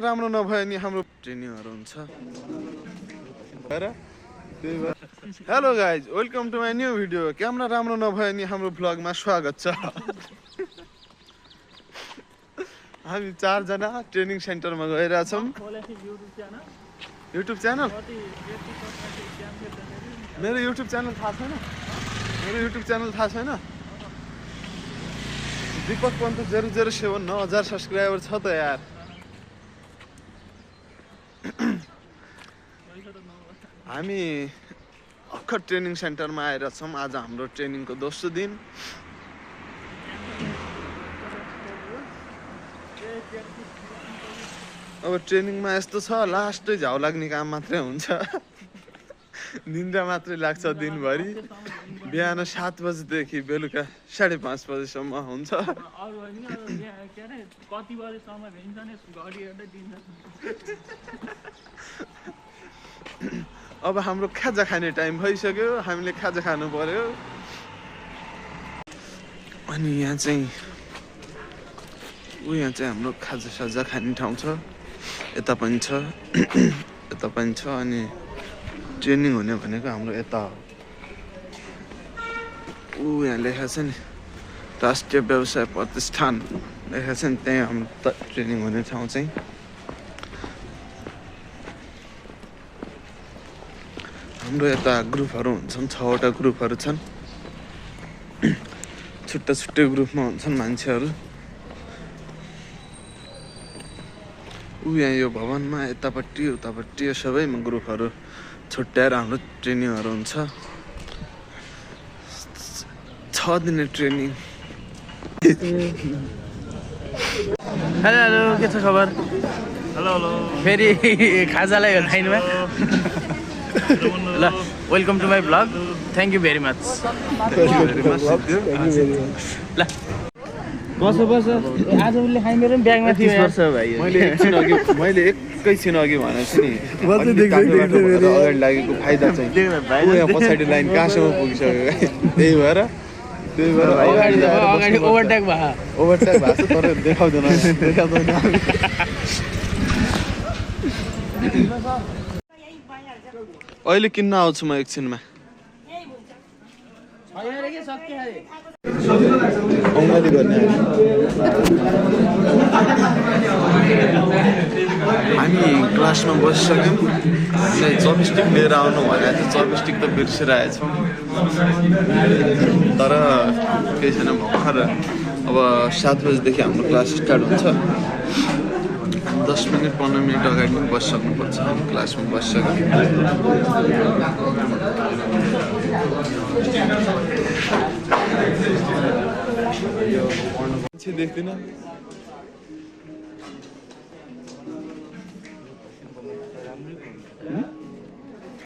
राम्रो नभए नि हाम्रो ट्रेनिङहरु हुन्छ hello guys welcome to my new video camera राम्रो नभए नि हाम्रो भ्लगमा स्वागत छ हामी 4 जना ट्रेनिङ सेन्टरमा गइरहेछौं युट्युब च्यानल मेरो युट्युब च्यानल थाहा छैन दीपक पन्त 007 9000 सब्स्क्राइबर छ त यार हामी भर्खर ट्रेनिङ सेन्टरमा आएर छौं आज हाम्रो ट्रेनिङको दोस्रो दिन अब ट्रेनिङमा यस्तो छ लास्टै झाउ लाग्ने काम मात्रै हुन्छ निन्द्रा मात्रै लाग्छ दिनभरि बिहान 7 बजेदेखि बेलुका 5:30 बजेसम्म हुन्छ अब हाम्रो खाजा खाने टाइम भइसक्यो हामीले खाजा खानु पर्यो अनि यहाँ चाहिँ हाम्रो खाजा साजा खाने ठाउँ छ यता पनि छ अनि ट्रेनिङ हुने भनेको हाम्रो यता यहाँ लेखा छ नि राष्ट्रिय व्यवसाय प्रतिष्ठान लेखा छ नि त्यही हाम्रो ट्रेनिङ हुने ठाउँ चाहिँ हाम्रो यता ग्रुपहरू हुन्छन् 6 वटा ग्रुपहरू छन् छुट्टै ग्रुपमा हुन्छन् मान्छेहरू यहाँ यो भवनमा यतापट्टि उतापट्टि सबैमा ग्रुपहरू छुट्याएर हाम्रो ट्रेनिङहरू हुन्छ 6 दिने ट्रेनिङ हेलो के छ खबर हेलो फेरि खाजालाई खाइनुमा ल welcome to my blog thank you very much ल बस आज उसले खाइ मेरो ब्यागमा थियो वर्ष भाइ मैले एकैछिन अघि भनेको छु नि अगाडि लागेको फाइदा चाहिँ यहाँ पछाडि लाइन कहाँसम्म पुगिसक्यो त्यही भएर अगाडि ओभरटेक भयो छ तर देखाउँदैन अहिले किन्न आउँछु म एकछिनमा औँली गर्ने हामी क्लासमा बसिसक्यौँ हामीलाई चपस्टिक लिएर आउनु भनेको थियो चपस्टिक त बिर्सिरहेछौँ तर केही छैन भर्खर अब 7 बजेदेखि हाम्रो क्लास स्टार्ट हुन्छ 10 मिनट 15 मिनट अगाडि बसिसक्नुपर्छ हामी क्लासमा बसिसक्यौँ देख्दिन